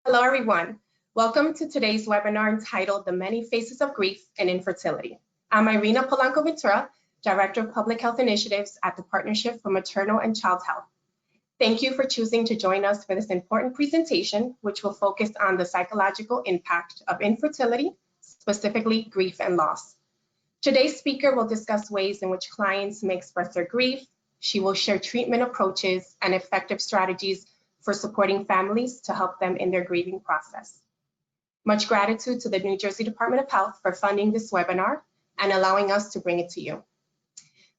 Hello, everyone. Welcome to today's webinar entitled The Many Faces of Grief and Infertility. I'm Irina Polanco-Ventura, Director of Public Health Initiatives at the Partnership for Maternal and Child Health. Thank you for choosing to join us for this important presentation, which will focus on the psychological impact of infertility, specifically grief and loss. Today's speaker will discuss ways in which clients may express their grief. She will share treatment approaches and effective strategies for supporting families to help them in their grieving process. Much gratitude to the New Jersey Department of Health for funding this webinar and allowing us to bring it to you.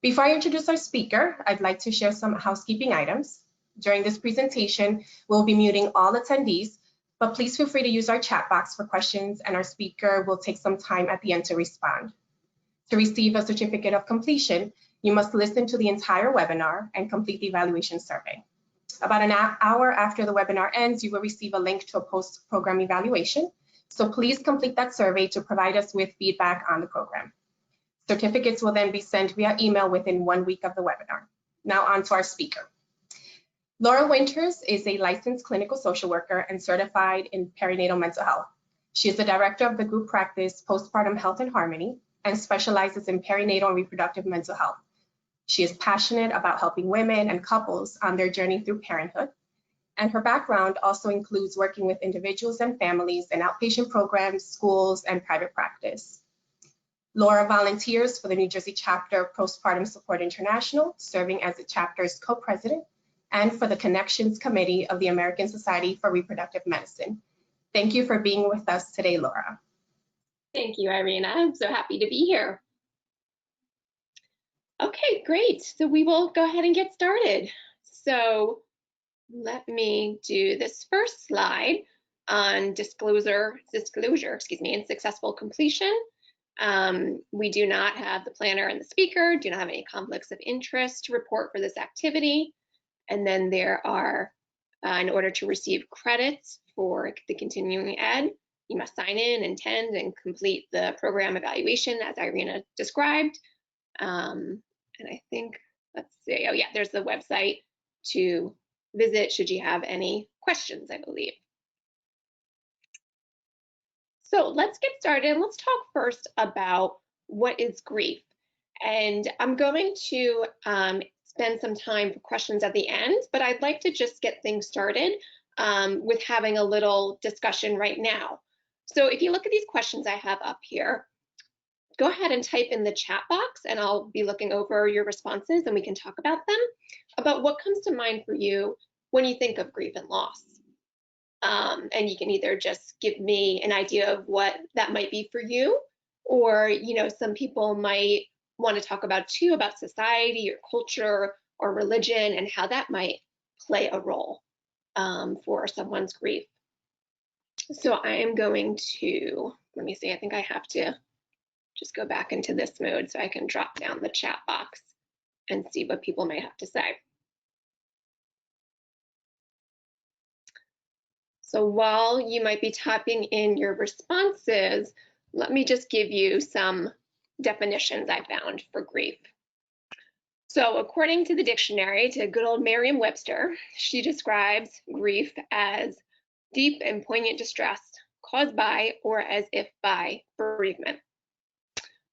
Before I introduce our speaker, I'd like to share some housekeeping items. During this presentation, we'll be muting all attendees, but please feel free to use our chat box for questions, and our speaker will take some time at the end to respond. To receive a certificate of completion, you must listen to the entire webinar and complete the evaluation survey. About an hour after the webinar ends, you will receive a link to a post-program evaluation. So please complete that survey to provide us with feedback on the program. Certificates will then be sent via email within 1 week of the webinar. Now on to our speaker. Laura Winters is a licensed clinical social worker and certified in perinatal mental health. She is the director of the group practice Postpartum Health and Harmony and specializes in perinatal and reproductive mental health. She is passionate about helping women and couples on their journey through parenthood, and her background also includes working with individuals and families in outpatient programs, schools, and private practice. Laura volunteers for the New Jersey chapter of Postpartum Support International, serving as the chapter's co-president, and for the Connections Committee of the American Society for Reproductive Medicine. Thank you for being with us today, Laura. Thank you, Irina. I'm so happy to be here. Okay, great. So we will go ahead and get started. So let me do this first slide on disclosure, and successful completion. We do not have the planner and the speaker, do not have any conflicts of interest to report for this activity. And then there are, in order to receive credits for the continuing ed, you must sign in, attend, and complete the program evaluation as Irina described. And I think, let's see, oh yeah, there's the website to visit should you have any questions, I believe. So let's get started. Let's talk first about what is grief. And I'm going to spend some time for questions at the end, but I'd like to just get things started with having a little discussion right now. So if you look at these questions I have up here, go ahead and type in the chat box and I'll be looking over your responses and we can talk about them, about what comes to mind for you when you think of grief and loss. And you can either just give me an idea of what that might be for you, or, you know, some people might want to talk about too, about society or culture or religion and how that might play a role for someone's grief. So I am going to, let me see, I think I have to just go back into this mode so I can drop down the chat box and see what people may have to say. So while you might be typing in your responses, let me just give you some definitions I found for grief. So according to the dictionary, to good old Merriam-Webster, she describes grief as deep and poignant distress caused by or as if by bereavement.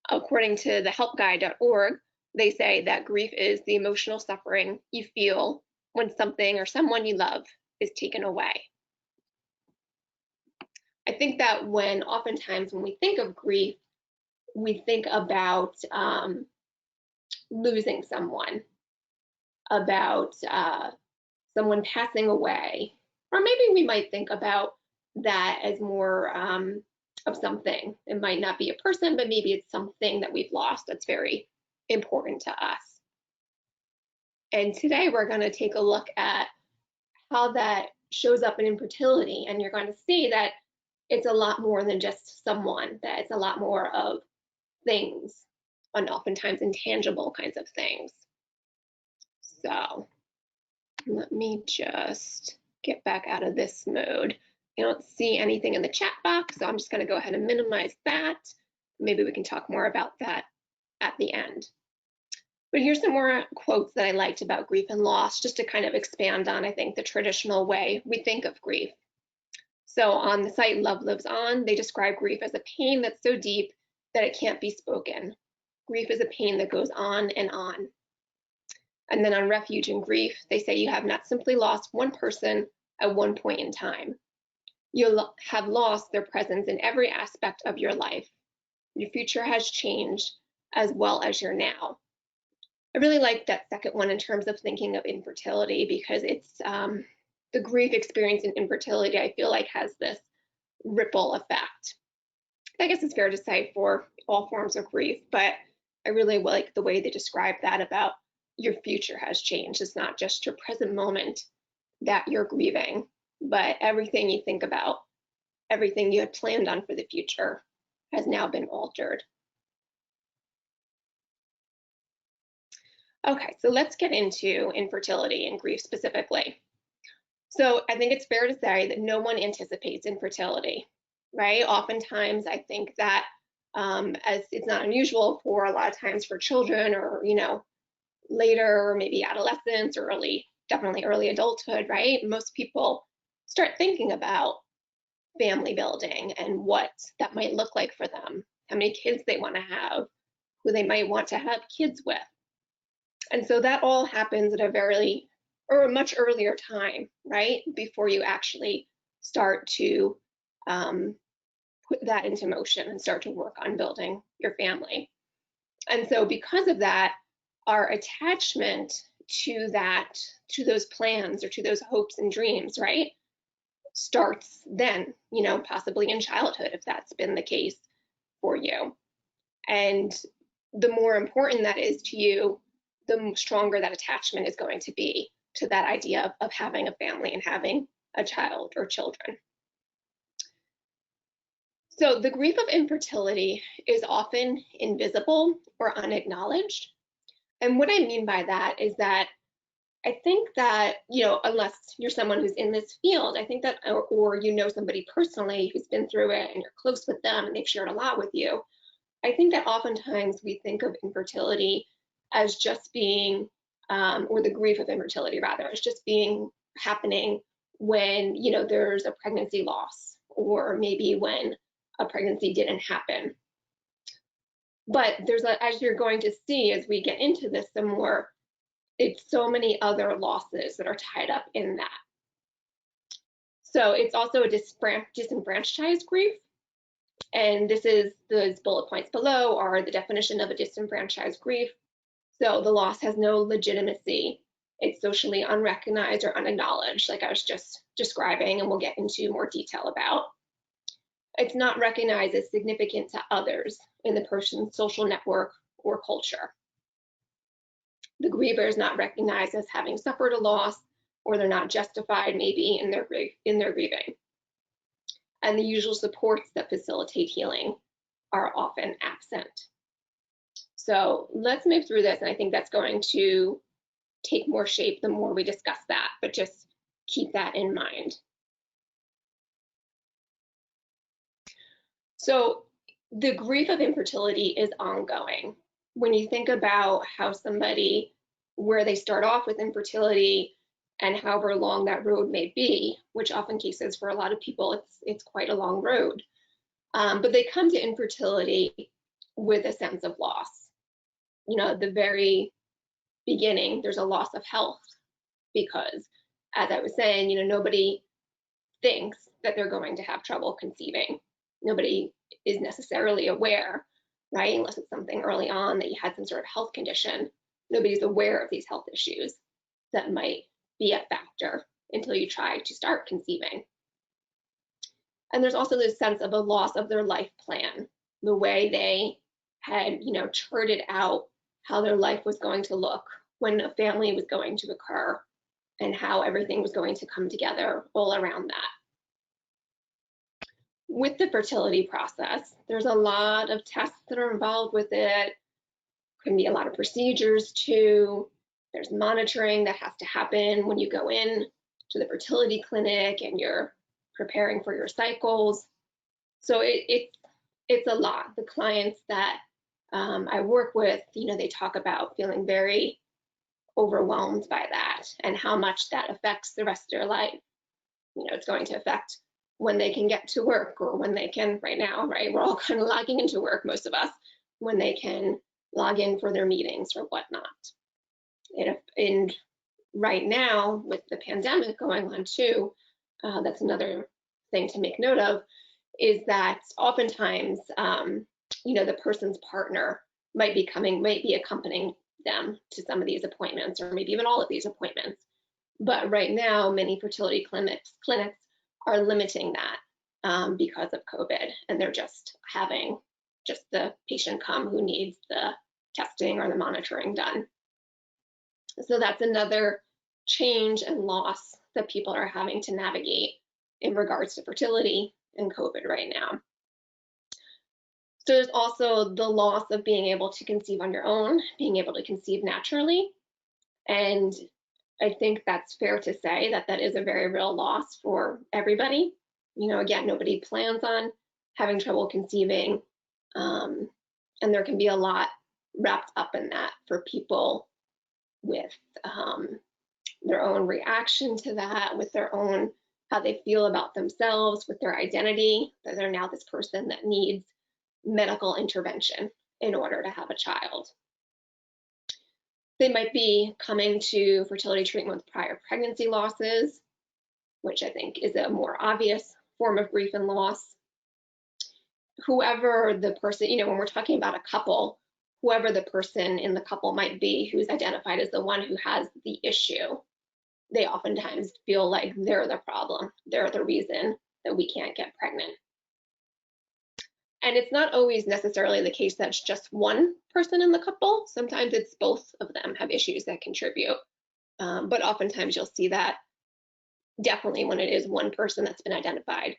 According to the helpguide.org, they say that grief is the emotional suffering you feel when something or someone you love is taken away. I think that oftentimes when we think of grief, we think about losing someone, about someone passing away, or maybe we might think about that as more of something. It might not be a person, but maybe it's something that we've lost that's very important to us. And today we're going to take a look at how that shows up in infertility, and you're going to see that it's a lot more than just someone, that it's a lot more of things, and oftentimes intangible kinds of things. So let me just get back out of this mode. I don't see anything in the chat box, so I'm just going to go ahead and minimize that. Maybe we can talk more about that at the end. But here's some more quotes that I liked about grief and loss, just to kind of expand on, I think, the traditional way we think of grief. So on the site Love Lives On, they describe grief as a pain that's so deep that it can't be spoken. Grief is a pain that goes on and on. And then on Refuge and Grief, they say you have not simply lost one person at one point in time. You'll have lost their presence in every aspect of your life. Your future has changed as well as your now. I really like that second one in terms of thinking of infertility, because it's the grief experience in infertility, I feel like, has this ripple effect. I guess it's fair to say for all forms of grief, but I really like the way they describe that about your future has changed. It's not just your present moment that you're grieving, but everything you think about, everything you had planned on for the future has now been altered. Okay, so let's get into infertility and grief specifically. So I think it's fair to say that no one anticipates infertility, right? Oftentimes I think that as it's not unusual for a lot of times for children, or, you know, later, maybe adolescence or definitely early adulthood, right? Most people start thinking about family building and what that might look like for them, how many kids they want to have, who they might want to have kids with. And so that all happens at a much earlier time, right? Before you actually start to put that into motion and start to work on building your family. And so because of that, our attachment to those plans or to those hopes and dreams, right, starts then, you know, possibly in childhood, if that's been the case for you. And the more important that is to you, the stronger that attachment is going to be to that idea of having a family and having a child or children. So the grief of infertility is often invisible or unacknowledged. And what I mean by that is that I think that, you know, unless you're someone who's in this field, I think that, or you know somebody personally who's been through it and you're close with them and they've shared a lot with you, I think that oftentimes we think of infertility as just being, or the grief of infertility rather, as just being happening when, you know, there's a pregnancy loss, or maybe when a pregnancy didn't happen. But there's as you're going to see as we get into this some more, it's so many other losses that are tied up in that. So it's also a disenfranchised grief. And this is the bullet points below are the definition of a disenfranchised grief. So the loss has no legitimacy. It's socially unrecognized or unacknowledged, like I was just describing, and we'll get into more detail about. It's not recognized as significant to others in the person's social network or culture. The griever is not recognized as having suffered a loss, or they're not justified maybe in their grieving. And the usual supports that facilitate healing are often absent. So let's move through this, and I think that's going to take more shape the more we discuss that, but just keep that in mind. So the grief of infertility is ongoing. When you think about how somebody, where they start off with infertility and however long that road may be, which often cases for a lot of people, it's quite a long road. But they come to infertility with a sense of loss. You know, at the very beginning, there's a loss of health because, as I was saying, you know, nobody thinks that they're going to have trouble conceiving. Nobody is necessarily aware, right? Unless it's something early on that you had some sort of health condition. Nobody's aware of these health issues that might be a factor until you try to start conceiving. And there's also this sense of a loss of their life plan, the way they had, you know, charted out how their life was going to look when a family was going to occur and how everything was going to come together all around that. With the fertility process, there's a lot of tests that are involved with it. Can be a lot of procedures too. There's monitoring that has to happen when you go in to the fertility clinic and you're preparing for your cycles. So it's a lot. The clients that I work with, you know, they talk about feeling very overwhelmed by that and how much that affects the rest of their life. You know, it's going to affect when they can get to work, or when they can, right now, right? We're all kind of logging into work, most of us, when they can log in for their meetings or whatnot. And right now, with the pandemic going on too, that's another thing to make note of, is that oftentimes, the person's partner might be accompanying them to some of these appointments, or maybe even all of these appointments. But right now, many fertility clinics are limiting that because of COVID, and they're just having the patient come who needs the testing or the monitoring done. So that's another change and loss that people are having to navigate in regards to fertility and COVID right now. So there's also the loss of being able to conceive on your own, being able to conceive naturally. And I think that's fair to say that that is a very real loss for everybody. Again, nobody plans on having trouble conceiving. And there can be a lot wrapped up in that for people with their own reaction to that, with their own, how they feel about themselves, with their identity, that they're now this person that needs medical intervention in order to have a child. They might be coming to fertility treatment with prior pregnancy losses, which I think is a more obvious form of grief and loss. Whoever the person, when we're talking about a couple, whoever the person in the couple might be who's identified as the one who has the issue, they oftentimes feel like they're the problem. They're the reason that we can't get pregnant. And it's not always necessarily the case that's just one person in the couple. Sometimes it's both of them have issues that contribute. But oftentimes you'll see that definitely when it is one person that's been identified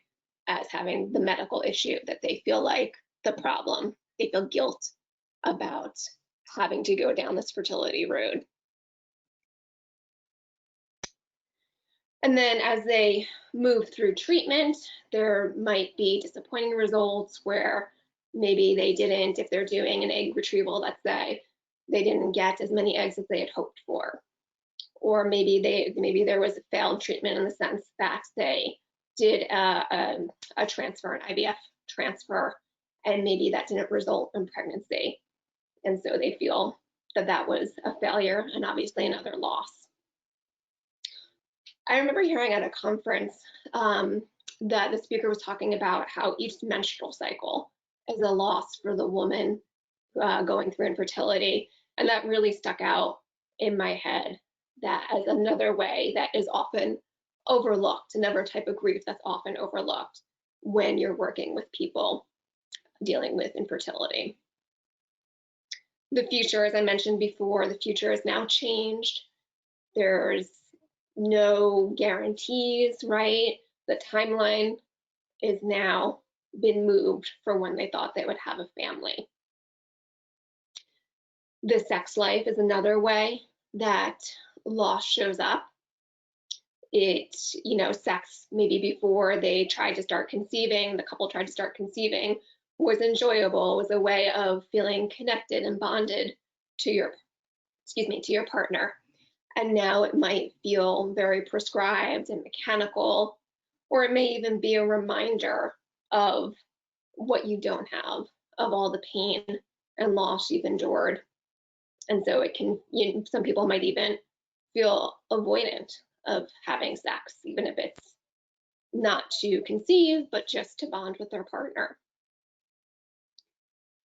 as having the medical issue, that they feel like the problem. They feel guilt about having to go down this fertility road. And then as they move through treatment, there might be disappointing results where maybe they didn't, if they're doing an egg retrieval, let's say, they didn't get as many eggs as they had hoped for. Or maybe there was a failed treatment in the sense that they did a transfer, an IVF transfer, and maybe that didn't result in pregnancy. And so they feel that that was a failure and obviously another loss. I remember hearing at a conference that the speaker was talking about how each menstrual cycle is a loss for the woman going through infertility. And that really stuck out in my head, that as another way that is often overlooked, another type of grief that's often overlooked when you're working with people dealing with infertility. The future, as I mentioned before, the future is now changed. There's no guarantees, right? The timeline is now been moved for when they thought they would have a family. The sex life is another way that loss shows up. Sex maybe before they tried to start conceiving, the couple tried to start conceiving, was enjoyable, was a way of feeling connected and bonded to your partner. And now it might feel very prescribed and mechanical, or it may even be a reminder of what you don't have, of all the pain and loss you've endured. And so it can, some people might even feel avoidant of having sex, even if it's not to conceive, but just to bond with their partner.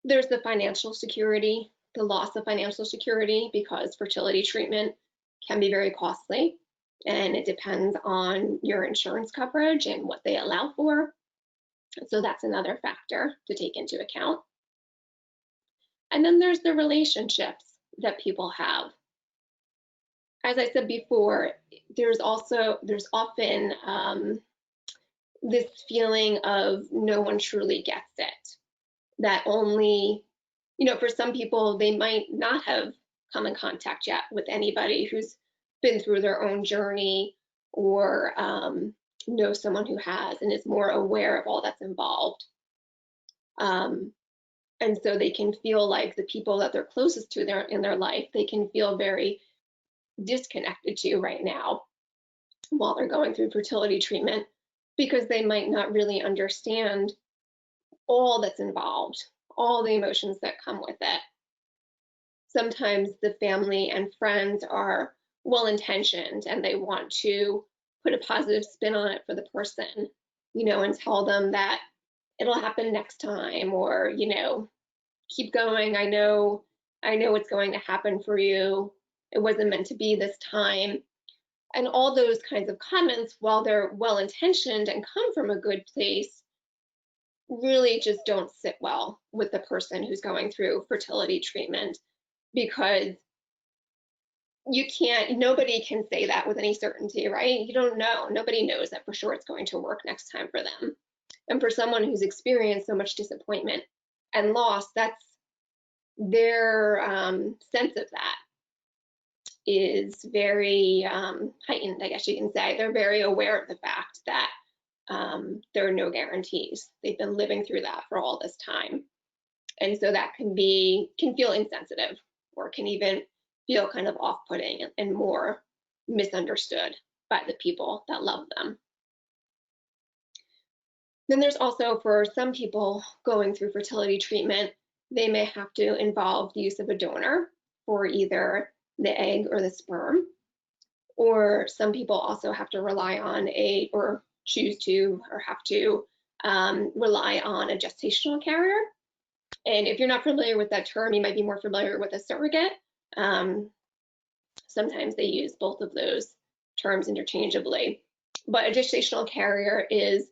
There's the financial security, the loss of financial security, because fertility treatment can be very costly, and it depends on your insurance coverage and what they allow for. So that's another factor to take into account. And then there's the relationships that people have. As I said before, there's often this feeling of no one truly gets it. That only, for some people, they might not have come in contact yet with anybody who's been through their own journey, or know someone who has and is more aware of all that's involved. And so they can feel like the people that they're closest to in their life, they can feel very disconnected to right now while they're going through fertility treatment, because they might not really understand all that's involved, all the emotions that come with it. Sometimes the family and friends are well-intentioned and they want to put a positive spin on it for the person, and tell them that it'll happen next time, or, keep going. I know it's going to happen for you. It wasn't meant to be this time. And all those kinds of comments, while they're well-intentioned and come from a good place, really just don't sit well with the person who's going through fertility treatment, because nobody can say that with any certainty, right? You don't know. Nobody knows that for sure it's going to work next time for them. And for someone who's experienced so much disappointment and loss, that's their sense of that is very heightened, I guess you can say. They're very aware of the fact that there are no guarantees. They've been living through that for all this time. And so that can feel insensitive, or can even feel kind of off-putting and more misunderstood by the people that love them. Then there's also, for some people going through fertility treatment, they may have to involve the use of a donor for either the egg or the sperm. Or some people also have to rely on choose to rely on a gestational carrier. And if you're not familiar with that term, you might be more familiar with a surrogate. Sometimes they use both of those terms interchangeably. But a gestational carrier is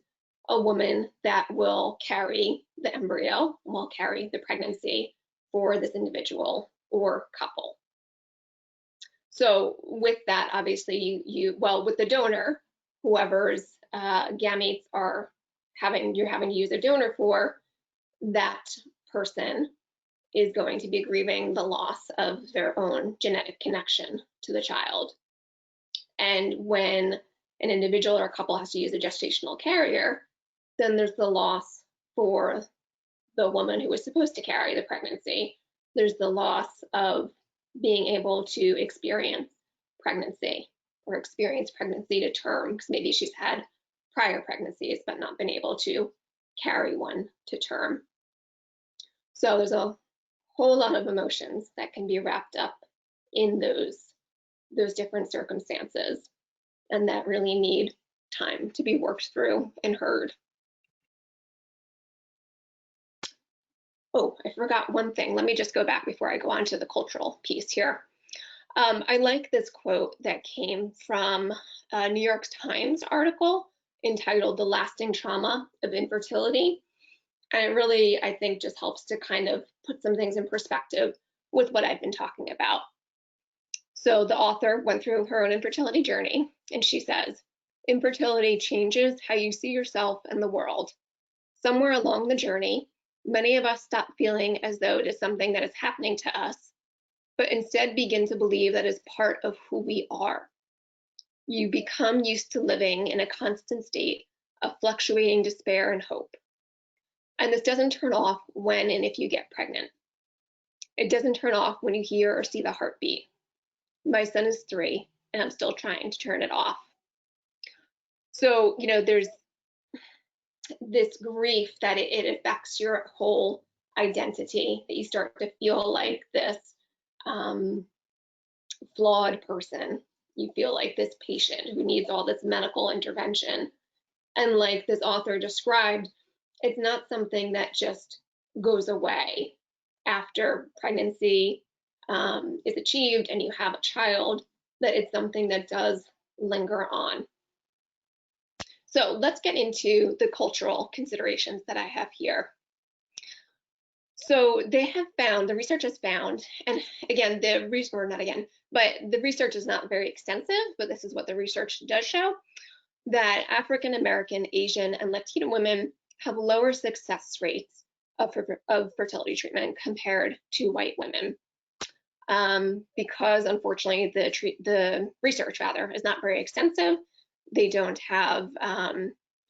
a woman that will carry the embryo, will carry the pregnancy for this individual or couple. So with that, obviously, with the donor, whoever's gametes you're having to use a donor for, that person is going to be grieving the loss of their own genetic connection to the child. And when an individual or a couple has to use a gestational carrier, then there's the loss for the woman who was supposed to carry the pregnancy. There's the loss of being able to experience pregnancy, or experience pregnancy to term, because maybe she's had prior pregnancies but not been able to carry one to term. So there's a whole lot of emotions that can be wrapped up in those different circumstances, and that really need time to be worked through and heard. Oh, I forgot one thing. Let me just go back before I go on to the cultural piece here. I like this quote that came from a New York Times article entitled "The Lasting Trauma of Infertility." And it really, I think, just helps to kind of put some things in perspective with what I've been talking about. So the author went through her own infertility journey, and she says, "Infertility changes how you see yourself and the world. Somewhere along the journey, many of us stop feeling as though it is something that is happening to us, but instead begin to believe that it's part of who we are. You become used to living in a constant state of fluctuating despair and hope. And this doesn't turn off when and if you get pregnant. It doesn't turn off when you hear or see the heartbeat. My son is 3, and I'm still trying to turn it off." So, there's this grief that it affects your whole identity, that you start to feel like this flawed person. You feel like this patient who needs all this medical intervention. And like this author described, it's not something that just goes away after pregnancy is achieved and you have a child, that it's something that does linger on. So let's get into the cultural considerations that I have here. So the research has found, and again, the research is not very extensive, but this is what the research does show, that African American, Asian, and Latino women have lower success rates of fertility treatment compared to white women, because unfortunately the research is not very extensive. They don't have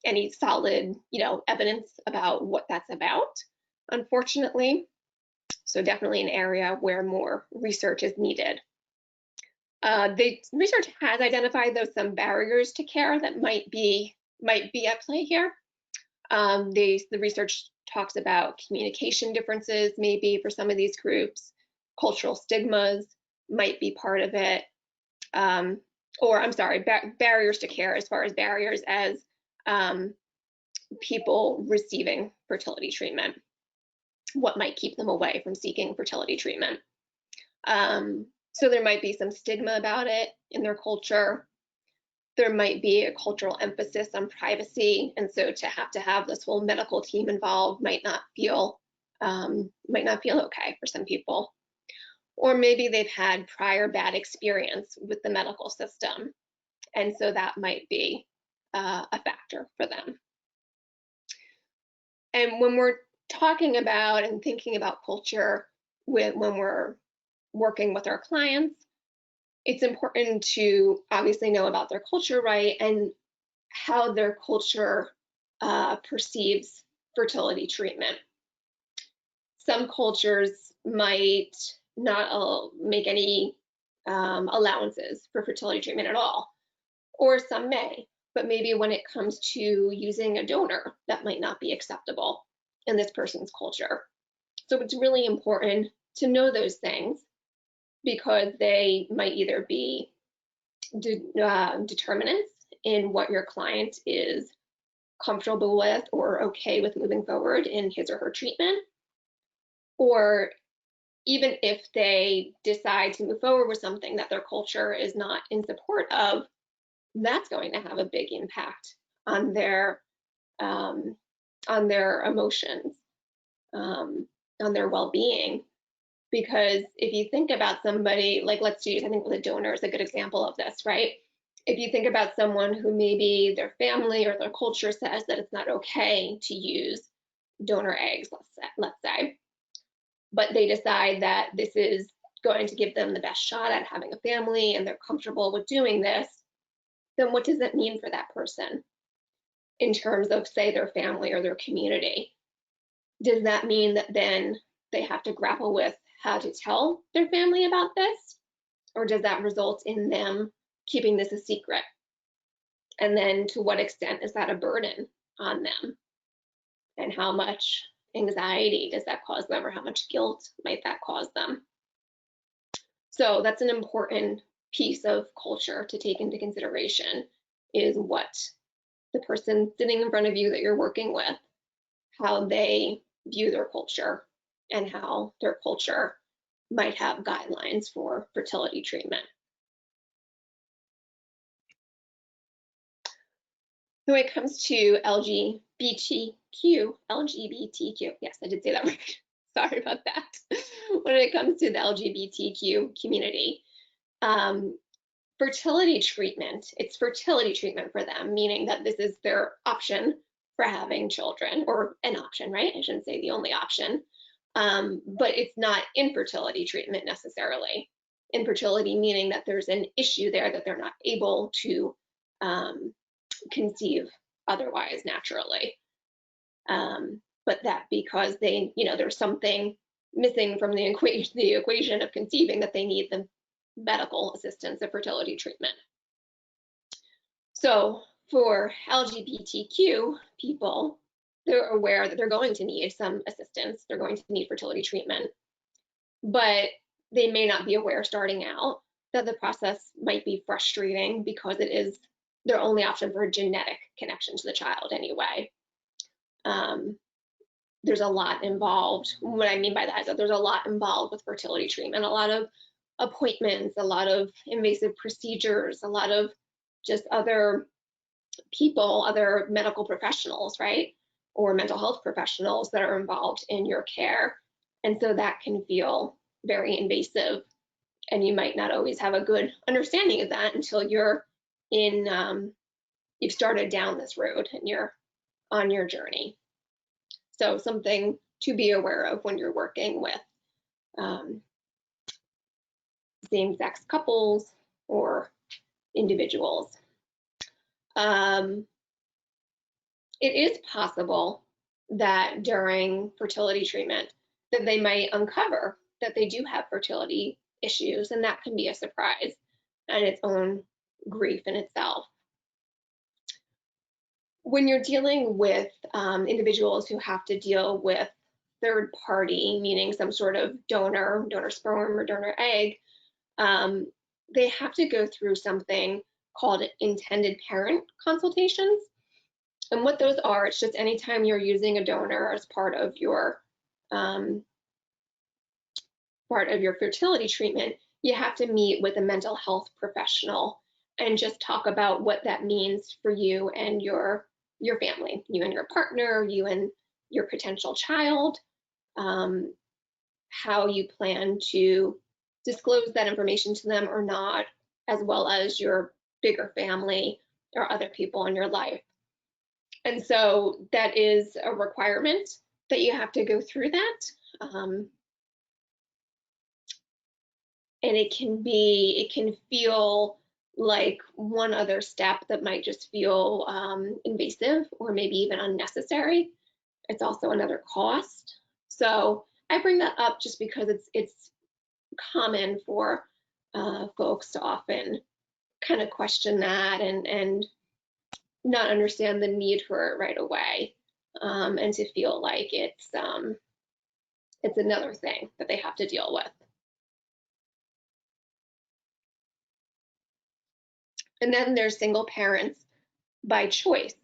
any solid evidence about what that's about, unfortunately. So definitely an area where more research is needed. The research has identified, though, some barriers to care that might be might be at play here. The research talks about communication differences maybe for some of these groups, cultural stigmas might be part of it, or I'm sorry, barriers to care, as far as barriers as people receiving fertility treatment, what might keep them away from seeking fertility treatment. So there might be some stigma about it in their culture. There might be a cultural emphasis on privacy, and so to have this whole medical team involved might not feel okay for some people. Or maybe they've had prior bad experience with the medical system, and so that might be a factor for them. And when we're talking about and thinking about culture when we're working with our clients, it's important to obviously know about their culture, right, and how their culture perceives fertility treatment. Some cultures might not make any allowances for fertility treatment at all, or some may, but maybe when it comes to using a donor, that might not be acceptable in this person's culture. So it's really important to know those things, because they might either be determinants in what your client is comfortable with or okay with moving forward in his or her treatment, or even if they decide to move forward with something that their culture is not in support of, that's going to have a big impact on their emotions, on their well-being. Because if you think about somebody, like let's use, I think the donor is a good example of this, right? If you think about someone who maybe their family or their culture says that it's not okay to use donor eggs, let's say, but they decide that this is going to give them the best shot at having a family and they're comfortable with doing this, then what does that mean for that person in terms of, say, their family or their community? Does that mean that then they have to grapple with how to tell their family about this? Or does that result in them keeping this a secret? And then to what extent is that a burden on them? And how much anxiety does that cause them, or how much guilt might that cause them? So that's an important piece of culture to take into consideration, is what the person sitting in front of you that you're working with, how they view their culture and how their culture might have guidelines for fertility treatment. When it comes to LGBTQ, yes, I did say that right. Sorry about that. When it comes to the LGBTQ community, fertility treatment, it's fertility treatment for them, meaning that this is their option for having children, or an option, right? I shouldn't say the only option, but it's not infertility treatment necessarily. Infertility meaning that there's an issue there that they're not able to conceive otherwise naturally. But that because they, there's something missing from the equation of conceiving, that they need the medical assistance of fertility treatment. So for LGBTQ people, they're aware that they're going to need some assistance. They're going to need fertility treatment, but they may not be aware starting out that the process might be frustrating, because it is their only option for a genetic connection to the child anyway. There's a lot involved. What I mean by that is that there's a lot involved with fertility treatment, a lot of appointments, a lot of invasive procedures, a lot of just other people, other medical professionals, right? Or mental health professionals that are involved in your care. And so that can feel very invasive, and you might not always have a good understanding of that until you're you've started down this road and you're on your journey. So something to be aware of when you're working with same-sex couples or individuals. It is possible that during fertility treatment that they might uncover that they do have fertility issues, and that can be a surprise and its own grief in itself. when you're dealing with individuals who have to deal with third party, meaning some sort of donor sperm or donor egg, they have to go through something called intended parent consultations. And what those are, it's just anytime you're using a donor as part of your fertility treatment, you have to meet with a mental health professional and just talk about what that means for you and your family, you and your partner, you and your potential child, how you plan to disclose that information to them or not, as well as your bigger family or other people in your life. And so that is a requirement that you have to go through that. And it can feel like one other step that might just feel invasive or maybe even unnecessary. It's also another cost. So I bring that up just because it's common for folks to often kind of question that and not understand the need for it right away, and to feel like it's another thing that they have to deal with. And then there's single parents by choice.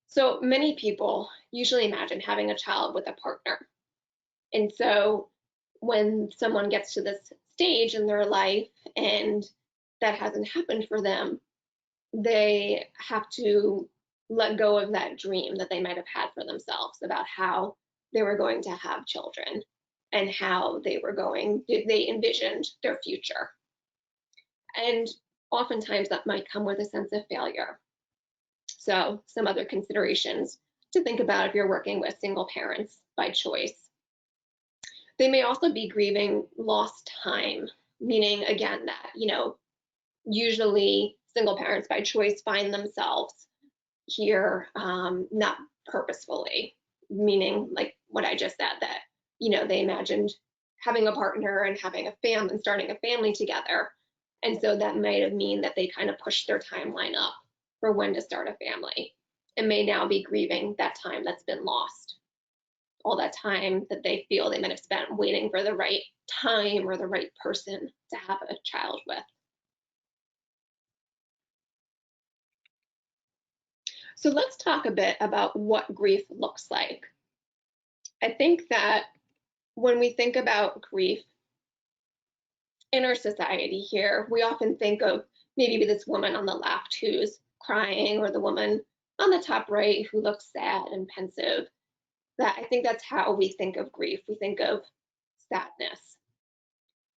So many people usually imagine having a child with a partner. And so when someone gets to this stage in their life and that hasn't happened for them, they have to let go of that dream that they might have had for themselves about how they were going to have children and how they envisioned their future. And oftentimes that might come with a sense of failure. So some other considerations to think about if you're working with single parents by choice. They may also be grieving lost time, meaning again that, usually single parents by choice find themselves here not purposefully, meaning like what I just said, that, they imagined having a partner and having a family and starting a family together. And so that might have mean that they kind of pushed their timeline up for when to start a family and may now be grieving that time that's been lost. All that time that they feel they might have spent waiting for the right time or the right person to have a child with. So let's talk a bit about what grief looks like. I think that when we think about grief in our society here, we often think of maybe this woman on the left who's crying, or the woman on the top right who looks sad and pensive. That I think that's how we think of grief. We think of sadness.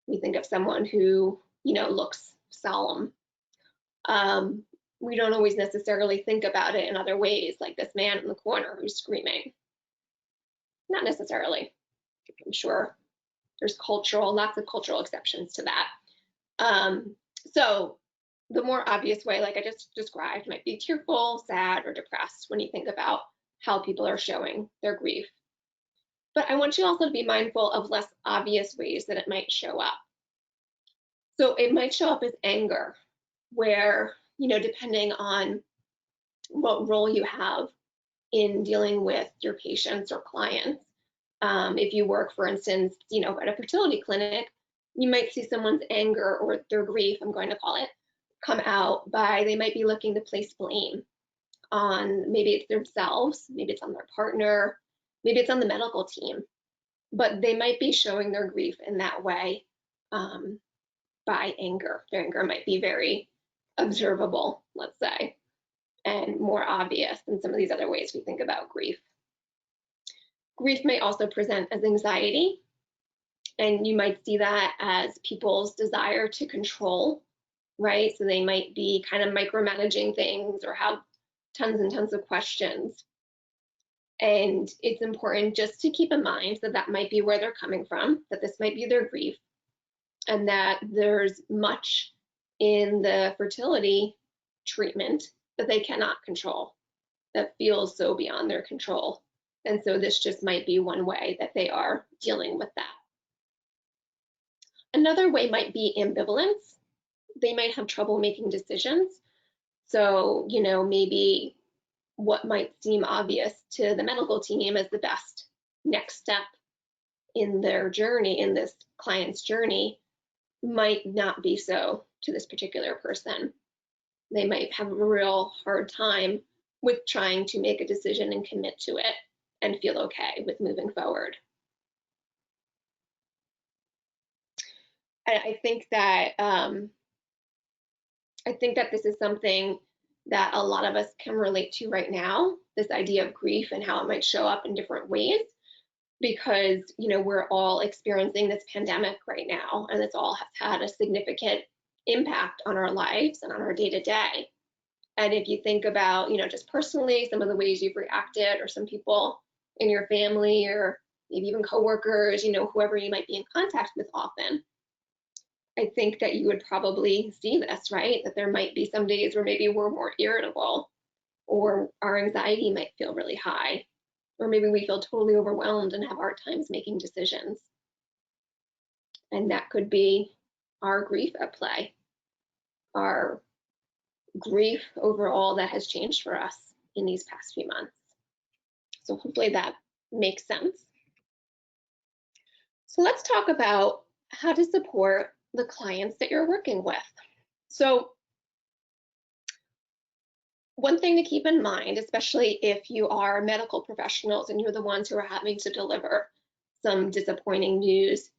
We think of someone who, looks solemn. We don't always necessarily think about it in other ways, like this man in the corner who's screaming. Not necessarily. I'm sure there's lots of cultural exceptions to that. So the more obvious way, like I just described, might be tearful, sad, or depressed when you think about how people are showing their grief. But I want you also to be mindful of less obvious ways that it might show up. So it might show up as anger, where, depending on what role you have in dealing with your patients or clients, if you work, for instance, at a fertility clinic, you might see someone's anger or their grief, I'm going to call it, come out by they might be looking to place blame on, maybe it's themselves, maybe it's on their partner, maybe it's on the medical team, but they might be showing their grief in that way by anger. Their anger might be very observable, let's say, and more obvious than some of these other ways we think about grief. Grief may also present as anxiety, and you might see that as people's desire to control, right? So they might be kind of micromanaging things or have tons and tons of questions. And it's important just to keep in mind that that might be where they're coming from, that this might be their grief, and that there's much in the fertility treatment that they cannot control, that feels so beyond their control. And so this just might be one way that they are dealing with that. Another way might be ambivalence. They might have trouble making decisions. So, maybe what might seem obvious to the medical team as the best next step in their journey, in this client's journey, might not be so to this particular person. They might have a real hard time with trying to make a decision and commit to it and feel okay with moving forward. And I think that this is something that a lot of us can relate to right now, this idea of grief and how it might show up in different ways, because we're all experiencing this pandemic right now, and it's all has had a significant impact on our lives and on our day-to-day. And if you think about, just personally, some of the ways you've reacted, or some people in your family, or maybe even coworkers, whoever you might be in contact with often, I think that you would probably see this, right? That there might be some days where maybe we're more irritable, or our anxiety might feel really high, or maybe we feel totally overwhelmed and have hard times making decisions. And that could be our grief at play, our grief overall that has changed for us in these past few months. So hopefully that makes sense. So let's talk about how to support the clients that you're working with. So one thing to keep in mind, especially if you are medical professionals and you're the ones who are having to deliver some disappointing news,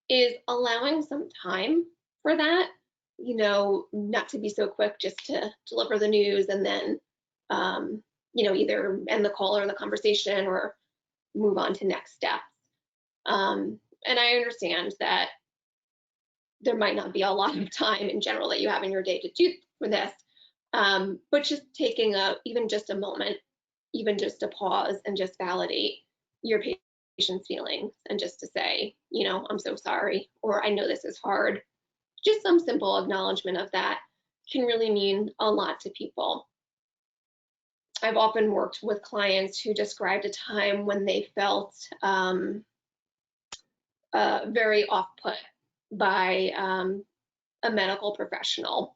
is allowing some time for that, not to be so quick just to deliver the news and then, either end the call or the conversation or move on to next steps. And I understand that there might not be a lot of time in general that you have in your day to do for this, but just taking even just a moment, even just to pause and just validate your patient's feelings, and just to say, I'm so sorry, or I know this is hard. Just some simple acknowledgement of that can really mean a lot to people. I've often worked with clients who described a time when they felt very off-put by a medical professional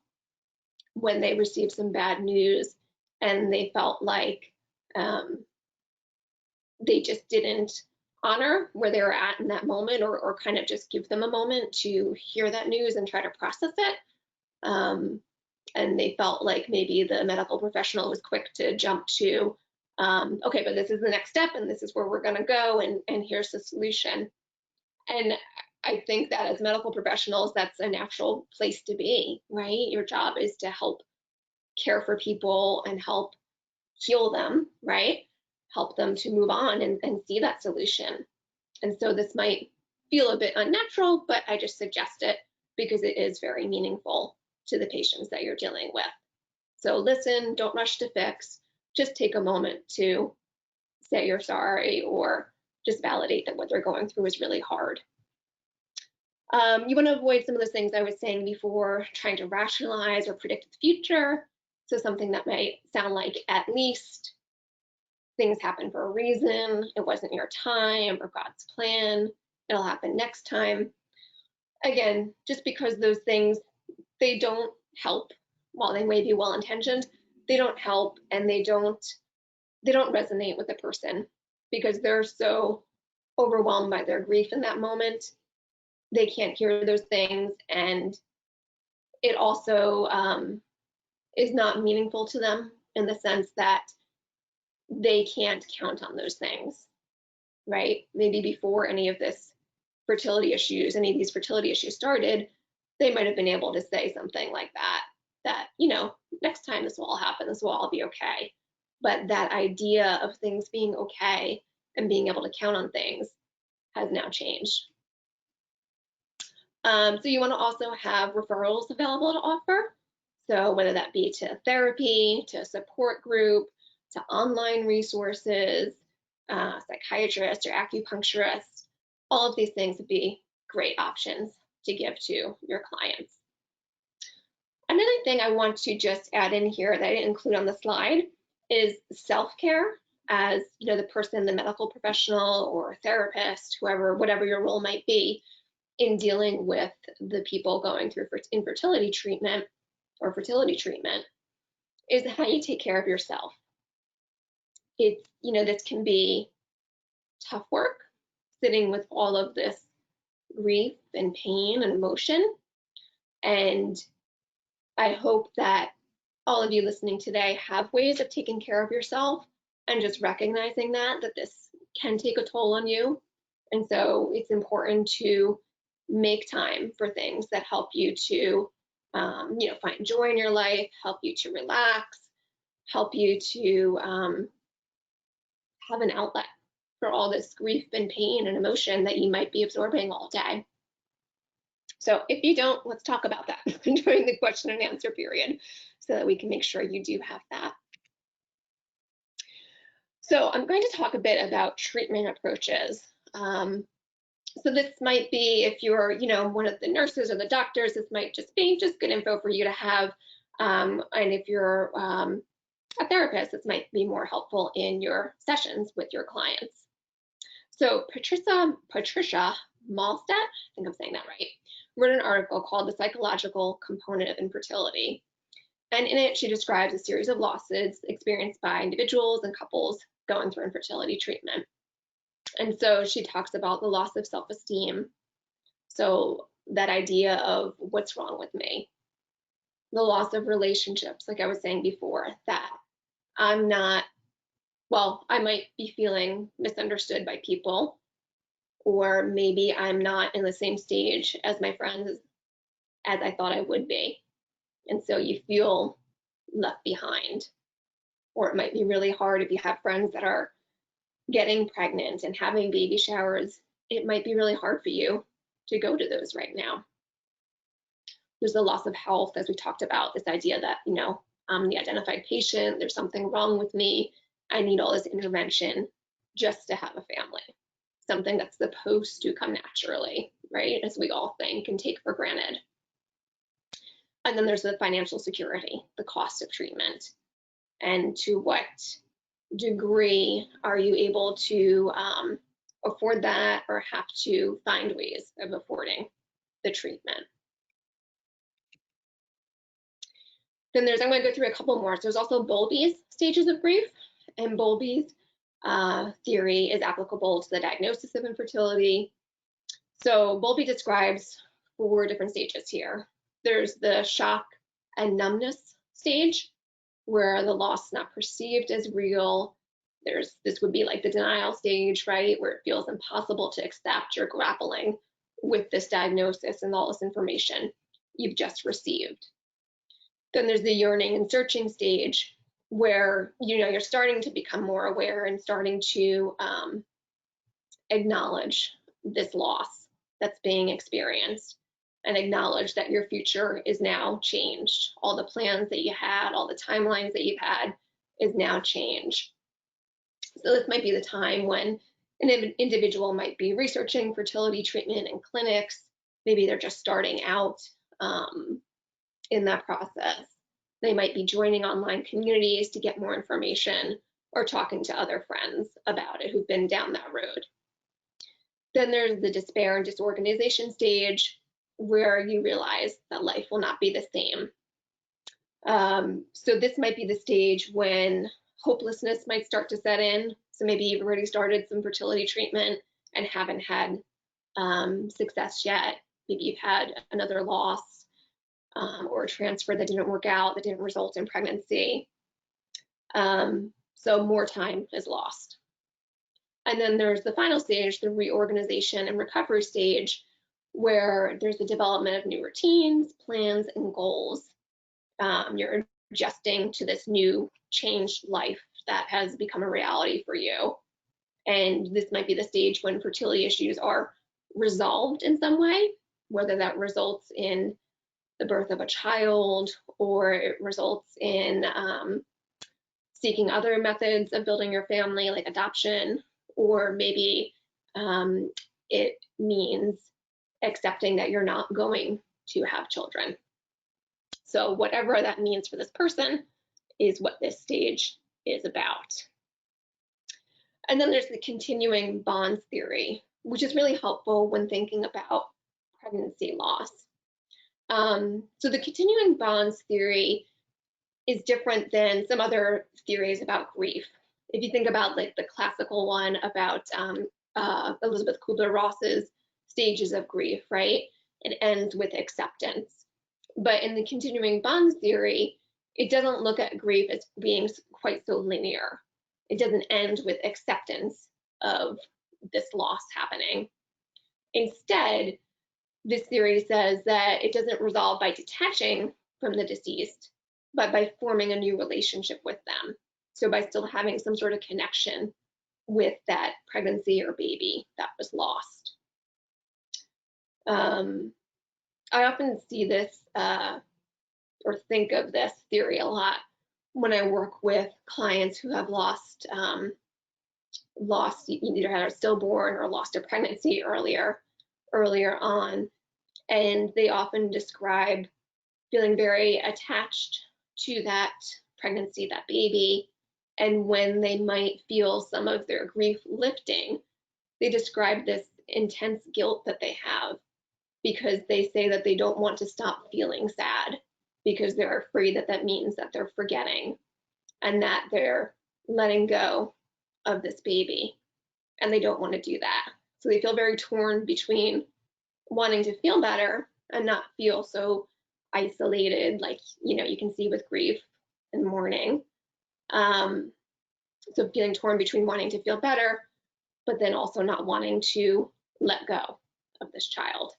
when they received some bad news, and they felt like they just didn't honor where they were at in that moment, or kind of just give them a moment to hear that news and try to process it. And they felt like maybe the medical professional was quick to jump to, okay, but this is the next step, and this is where we're going to go, and here's the solution. And I think that as medical professionals, that's a natural place to be, right? Your job is to help care for people and help heal them, right? Help them to move on and see that solution. And so this might feel a bit unnatural, but I just suggest it because it is very meaningful to the patients that you're dealing with. So listen, don't rush to fix, just take a moment to say you're sorry, or just validate that what they're going through is really hard. You want to avoid some of those things I was saying before, trying to rationalize or predict the future. So something that might sound like, at least, things happen for a reason, it wasn't your time or God's plan, it'll happen next time. Again, just because those things, they don't help. While they may be well-intentioned, they don't help, and they don't resonate with the person because they're so overwhelmed by their grief in that moment. They can't hear those things, and it also is not meaningful to them in the sense that they can't count on those things, right? Maybe before any of these fertility issues started, they might have been able to say something like that, next time this will all happen, this will all be okay. But that idea of things being okay and being able to count on things has now changed. So you want to also have referrals available to offer. So whether that be to therapy, to a support group, to online resources, psychiatrists or acupuncturists, all of these things would be great options to give to your clients. Another thing I want to just add in here that I didn't include on the slide is self-care. As the person, the medical professional or therapist, whatever your role might be in dealing with the people going through infertility treatment or fertility treatment, is how you take care of yourself. it's, this can be tough work, sitting with all of this grief and pain and emotion. And I hope that all of you listening today have ways of taking care of yourself and just recognizing that this can take a toll on you. And so it's important to make time for things that help you to, find joy in your life, help you to relax, help you to have an outlet for all this grief and pain and emotion that you might be absorbing all day. So if you don't, let's talk about that during the question and answer period so that we can make sure you do have that. So I'm going to talk a bit about treatment approaches. So this might be, if you're, one of the nurses or the doctors, this might just be good info for you to have. And if you're a therapist, this might be more helpful in your sessions with your clients. So Patricia Malstedt, I think I'm saying that right, wrote an article called The Psychological Component of Infertility. And in it, she describes a series of losses experienced by individuals and couples going through infertility treatment. And so she talks about the loss of self-esteem. So that idea of what's wrong with me, the loss of relationships, like I was saying before, that I'm not, well, I might be feeling misunderstood by people, or maybe I'm not in the same stage as my friends as I thought I would be. And so you feel left behind. Or it might be really hard if you have friends that are getting pregnant and having baby showers. It might be really hard for you to go to those right now. There's the loss of health, as we talked about, this idea that, I'm the identified patient, there's something wrong with me, I need all this intervention just to have a family, something that's supposed to come naturally, right, as we all think and take for granted. And then there's the financial security, the cost of treatment, and to what degree are you able to afford that, or have to find ways of affording the treatment. Then I'm going to go through a couple more. So there's also Bowlby's stages of grief, and Bowlby's theory is applicable to the diagnosis of infertility. So Bowlby describes 4 different stages here. There's the shock and numbness stage, where the loss is not perceived as real. This would be like the denial stage, right, where it feels impossible to accept you're grappling with this diagnosis and all this information you've just received. Then there's the yearning and searching stage, where you're starting to become more aware and starting to acknowledge this loss that's being experienced, and acknowledge that your future is now changed. All the plans that you had, all the timelines that you've had is now changed. So this might be the time when an individual might be researching fertility treatment in clinics. Maybe they're just starting out in that process. They might be joining online communities to get more information, or talking to other friends about it who've been down that road. Then there's the despair and disorganization stage, where you realize that life will not be the same. So this might be the stage when hopelessness might start to set in. So maybe you've already started some fertility treatment and haven't had success yet. Maybe you've had another loss or a transfer that didn't work out, that didn't result in pregnancy. So more time is lost. And then there's the final stage, the reorganization and recovery stage, where there's the development of new routines, plans, and goals. You're adjusting to this new changed life that has become a reality for you. And this might be the stage when fertility issues are resolved in some way, whether that results in the birth of a child, or it results in seeking other methods of building your family, like adoption, or maybe it means accepting that you're not going to have children. So whatever that means for this person is what this stage is about. And then there's the continuing bonds theory, which is really helpful when thinking about pregnancy loss. So the continuing bonds theory is different than some other theories about grief, If you think about like the classical one about Elizabeth Kubler-Ross's stages of grief, right? It ends with acceptance. But in the continuing bonds theory, it doesn't look at grief as being quite so linear. It doesn't end with acceptance of this loss happening. Instead, this theory says that it doesn't resolve by detaching from the deceased, but by forming a new relationship with them. So by still having some sort of connection with that pregnancy or baby that was lost. I often see this or think of this theory a lot when I work with clients who have lost either had a stillborn or lost a pregnancy earlier on, and they often describe feeling very attached to that pregnancy, that baby, and when they might feel some of their grief lifting, they describe this intense guilt that they have because they say that they don't want to stop feeling sad because they're afraid that that means that they're forgetting and that they're letting go of this baby, and they don't want to do that. So they feel very torn between wanting to feel better and not feel so isolated, like, you know, you can see with grief and mourning. So feeling torn between wanting to feel better, but then also not wanting to let go of this child.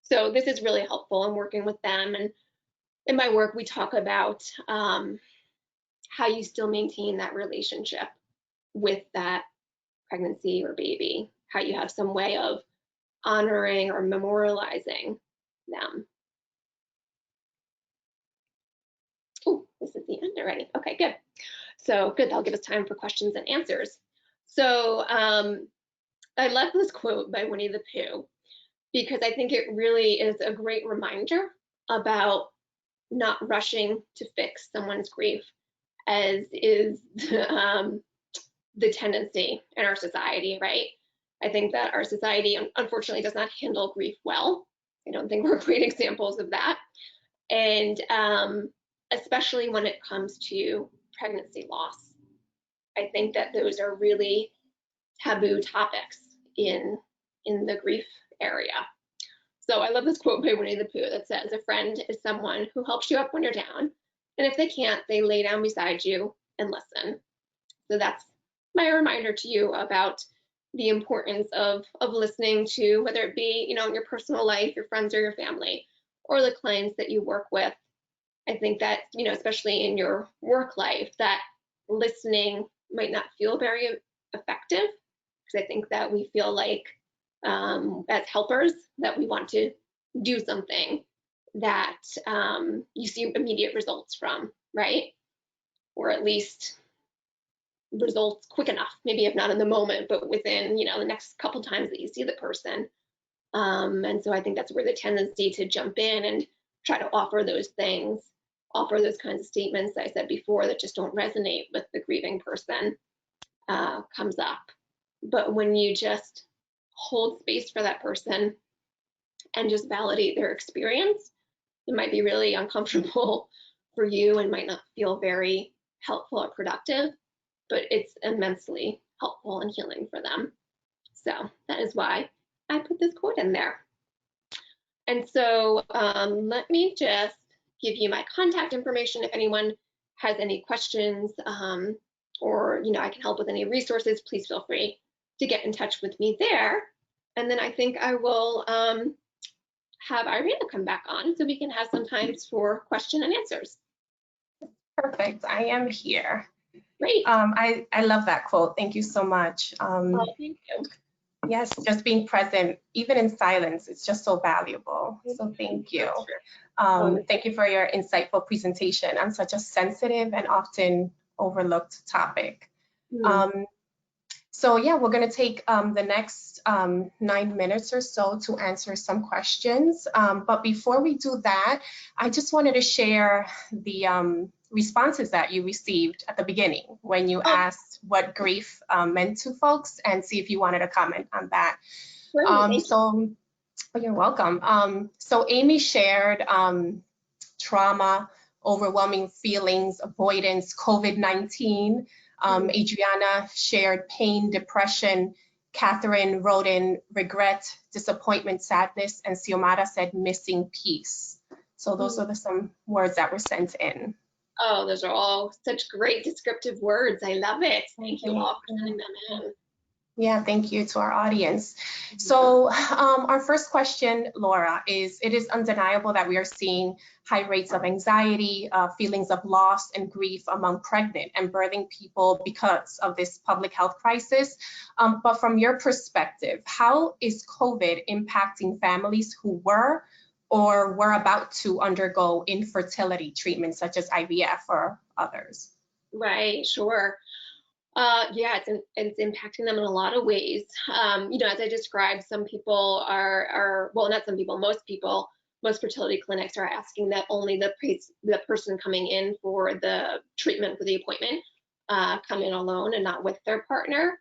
So this is really helpful in working with them. And in my work, we talk about how you still maintain that relationship with that pregnancy or baby, how you have some way of honoring or memorializing them. Oh, this is the end already. Okay, good. So good, that'll give us time for questions and answers. So I love this quote by Winnie the Pooh because I think it really is a great reminder about not rushing to fix someone's grief, as is the tendency in our society, right? I think that our society unfortunately does not handle grief well. I don't think we're great examples of that. And especially when it comes to pregnancy loss. I think that those are really taboo topics in the grief area. So I love this quote by Winnie the Pooh that says, "A friend is someone who helps you up when you're down, and if they can't, they lay down beside you and listen." So that's my reminder to you about the importance of listening to, whether it be, you know, in your personal life, your friends or your family, or the clients that you work with. I think that, you know, especially in your work life, that listening might not feel very effective, because I think that we feel like as helpers that we want to do something that you see immediate results from, right? Or at least results quick enough, maybe if not in the moment, but within, you know, the next couple times that you see the person. And so I think that's where the tendency to jump in and try to offer those things, offer those kinds of statements that I said before that just don't resonate with the grieving person comes up. But when you just hold space for that person and just validate their experience, it might be really uncomfortable for you and might not feel very helpful or productive, but it's immensely helpful and healing for them. So that is why I put this quote in there. And so let me just give you my contact information if anyone has any questions or, you know, I can help with any resources. Please feel free to get in touch with me there. And then I think I will have Irina come back on so we can have some time for question and answers. Perfect. I am here. Great. I love that quote. Thank you so much. Oh, thank you. Yes, just being present, even in silence, it's just so valuable. So thank you. Thank you for your insightful presentation on such a sensitive and often overlooked topic. So yeah, we're going to take the next 9 minutes or so to answer some questions. But before we do that, I just wanted to share the responses that you received at the beginning when you asked what grief meant to folks, and see if you wanted to comment on that. You're welcome. So Amy shared trauma, overwhelming feelings, avoidance, COVID-19. Adriana shared pain, depression. Catherine wrote in regret, disappointment, sadness, and Xiomara said missing piece. So those are some words that were sent in. Oh, those are all such great descriptive words. I love it. Thank you all for sending them in. Yeah, thank you to our audience. So our first question, Laura, is it is undeniable that we are seeing high rates of anxiety, feelings of loss and grief among pregnant and birthing people because of this public health crisis. But from your perspective, how is COVID impacting families who were or were about to undergo infertility treatments such as IVF or others? Right, sure. Yeah, it's impacting them in a lot of ways. You know, as I described, some people are well, not some people, most people, most fertility clinics are asking that only the person coming in for the treatment, for the appointment, come in alone and not with their partner.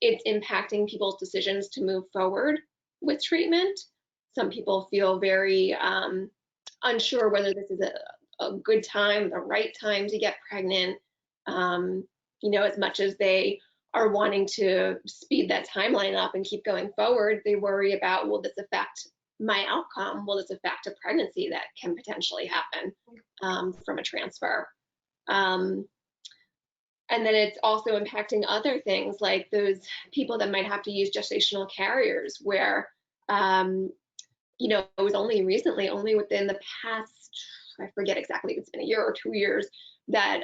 It's impacting people's decisions to move forward with treatment. Some people feel very unsure whether this is a good time, the right time to get pregnant. You know, as much as they are wanting to speed that timeline up and keep going forward, they worry about, will this affect my outcome? Will this affect a pregnancy that can potentially happen from a transfer? And then it's also impacting other things like those people that might have to use gestational carriers where, you know, it was only recently, only within the past, I forget exactly if it's been a year or 2 years, that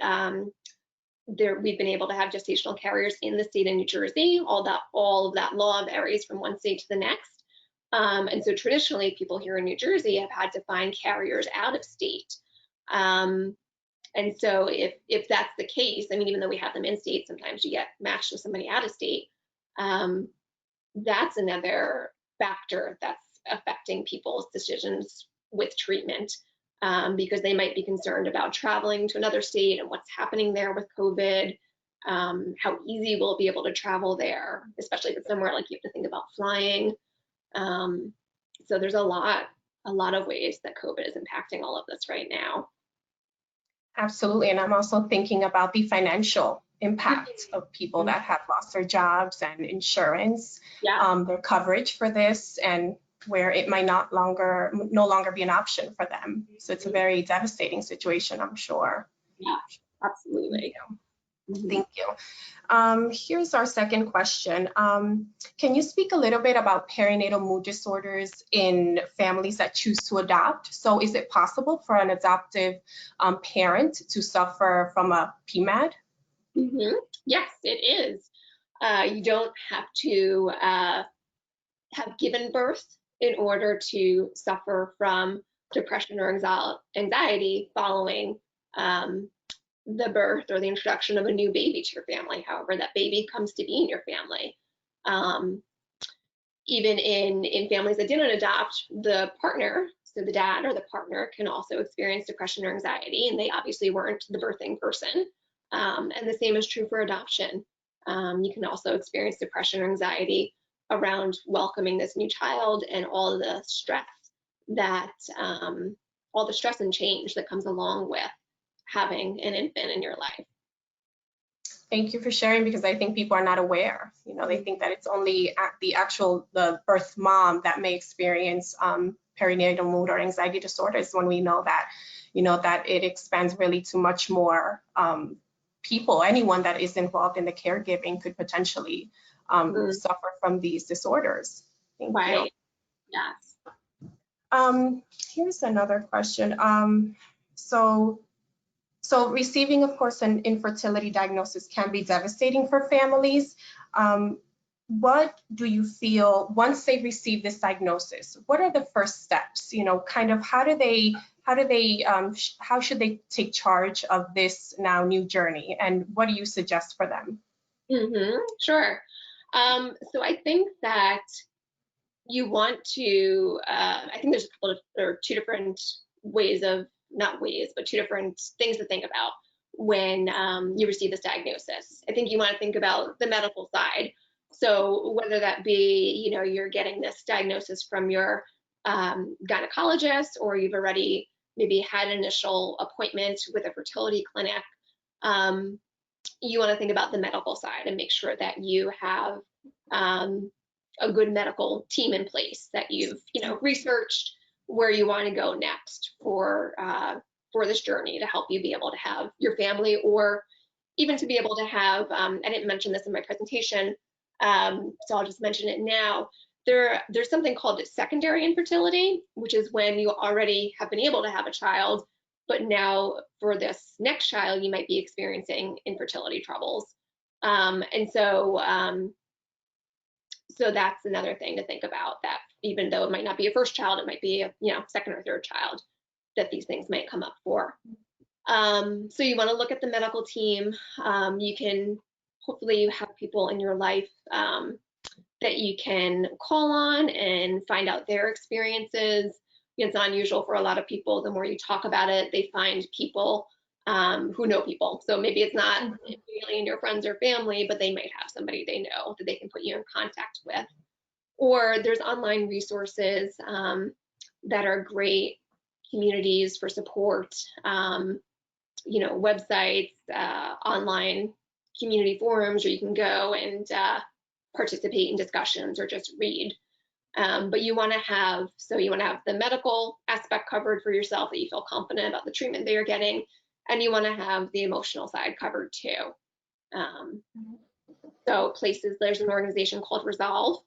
we've been able to have gestational carriers in the state of New Jersey. All of that law varies from one state to the next. And so traditionally, people here in New Jersey have had to find carriers out of state. And so if that's the case, I mean, even though we have them in state, sometimes you get matched with somebody out of state. That's another factor that's affecting people's decisions with treatment. Because they might be concerned about traveling to another state and what's happening there with COVID, how easy we'll be able to travel there, especially if it's somewhere like you have to think about flying. So there's a lot of ways that COVID is impacting all of this right now. Absolutely, and I'm also thinking about the financial impact of people that have lost their jobs and insurance, their coverage for this, and where it might no longer be an option for them. So it's a very devastating situation, I'm sure. Yeah, absolutely. Thank you. Here's our second question. Can you speak a little bit about perinatal mood disorders in families that choose to adopt? So is it possible for an adoptive parent to suffer from a Pmad? Yes, it is. You don't have to have given birth in order to suffer from depression or anxiety following the birth or the introduction of a new baby to your family, however that baby comes to be in your family. Even in families that didn't adopt, the partner, so the dad or the partner, can also experience depression or anxiety, and they obviously weren't the birthing person. And the same is true for adoption. You can also experience depression or anxiety around welcoming this new child and all the stress and change that comes along with having an infant in your life. Thank you for sharing, because I think people are not aware. You know, they think that it's only the birth mom that may experience perinatal mood or anxiety disorders, when we know that, you know, that it expands really to much more people. Anyone that is involved in the caregiving could potentially suffer from these disorders. Thank you. Yes. Here's another question. So receiving, of course, an infertility diagnosis can be devastating for families. What do you feel once they receive this diagnosis? What are the first steps? You know, kind of how should they take charge of this now new journey, and what do you suggest for them? Sure. So I think that you want to, I think there's two different ways of, not ways, but two different things to think about when you receive this diagnosis. I think you want to think about the medical side. So whether that be, you know, you're getting this diagnosis from your gynecologist, or you've already maybe had an initial appointment with a fertility clinic. you want to think about the medical side and make sure that you have a good medical team in place, that you've researched where you want to go next for this journey to help you be able to have your family, or even to be able to have, I didn't mention this in my presentation, so I'll just mention it now. There's something called secondary infertility, which is when you already have been able to have a child, but now for this next child, you might be experiencing infertility troubles. And so that's another thing to think about, that even though it might not be a first child, it might be a second or third child that these things might come up for. So you want to look at the medical team. You can, hopefully you have people in your life that you can call on and find out their experiences. It's not unusual for a lot of people, the more you talk about it, they find people who know people. So maybe it's not immediately in your friends or family, but they might have somebody they know that they can put you in contact with. Or there's online resources that are great communities for support, websites, online community forums where you can go and participate in discussions or just read. But you want to have the medical aspect covered for yourself, that you feel confident about the treatment that you're getting, and you want to have the emotional side covered too. So there's an organization called Resolve,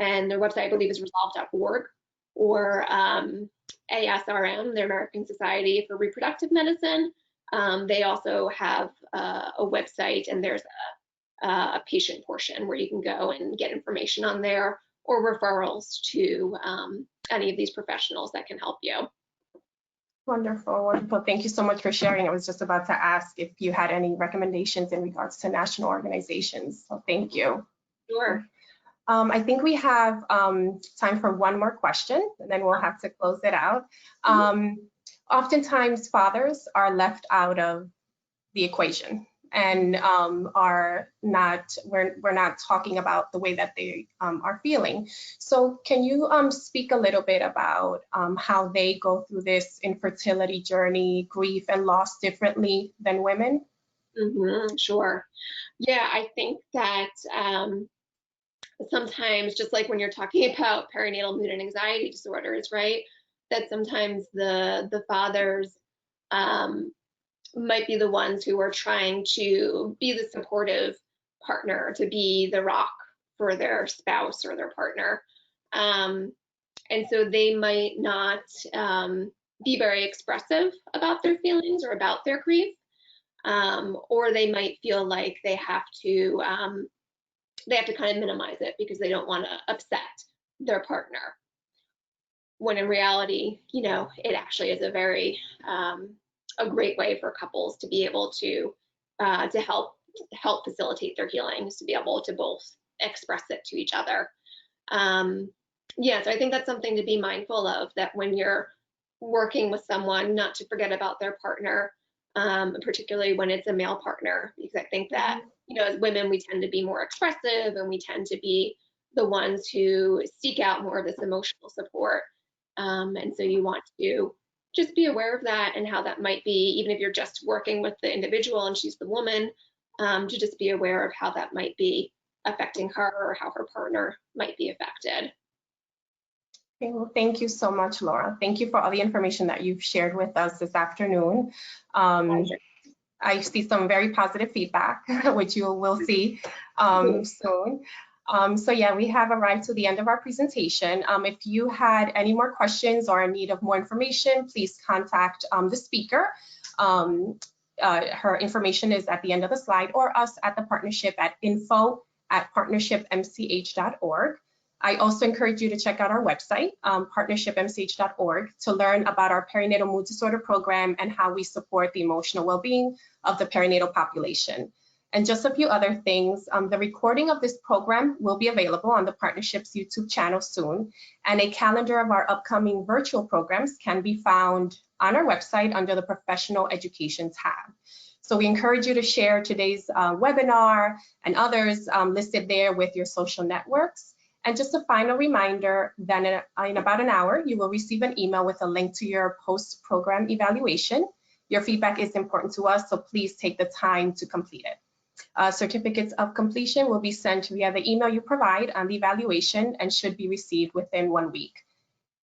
and their website, I believe, is resolve.org, or ASRM, the American Society for Reproductive Medicine. They also have a website, and there's a patient portion where you can go and get information on there, or referrals to any of these professionals that can help you. Wonderful, wonderful. Thank you so much for sharing. I was just about to ask if you had any recommendations in regards to national organizations, so thank you. Sure. I think we have time for one more question, and then we'll have to close it out. Oftentimes, fathers are left out of the equation, and we're not talking about the way that they are feeling. So can you speak a little bit about how they go through this infertility journey, grief and loss differently than women? Sure. Yeah, I think that sometimes, just like when you're talking about perinatal mood and anxiety disorders, right, that sometimes the fathers might be the ones who are trying to be the supportive partner, to be the rock for their spouse or their partner. And so they might not be very expressive about their feelings or about their grief, or they might feel like they have to kind of minimize it because they don't want to upset their partner. When in reality, it actually is a very a great way for couples to be able to help facilitate their healings, to be able to both express it to each other. So I think that's something to be mindful of, that when you're working with someone, not to forget about their partner, particularly when it's a male partner, because I think that, as women, we tend to be more expressive, and we tend to be the ones who seek out more of this emotional support. And so you want to just be aware of that, and how that might be, even if you're just working with the individual and she's the woman, to just be aware of how that might be affecting her, or how her partner might be affected. Okay, well, thank you so much, Laura. Thank you for all the information that you've shared with us this afternoon. I see some very positive feedback, which you will see soon. So yeah, we have arrived to the end of our presentation. If you had any more questions or in need of more information, please contact the speaker. Her information is at the end of the slide, or us at the partnership at info@partnershipmch.org. I also encourage you to check out our website, partnershipmch.org, to learn about our perinatal mood disorder program and how we support the emotional well-being of the perinatal population. And just a few other things, the recording of this program will be available on the Partnership's YouTube channel soon, and a calendar of our upcoming virtual programs can be found on our website under the Professional Education tab. So we encourage you to share today's webinar and others listed there with your social networks. And just a final reminder, then in about an hour, you will receive an email with a link to your post-program evaluation. Your feedback is important to us, so please take the time to complete it. Certificates of completion will be sent via the email you provide on the evaluation and should be received within 1 week.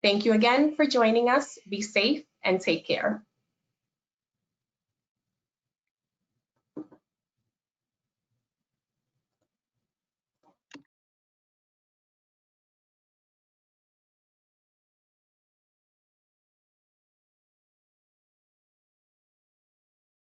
Thank you again for joining us. Be safe and take care.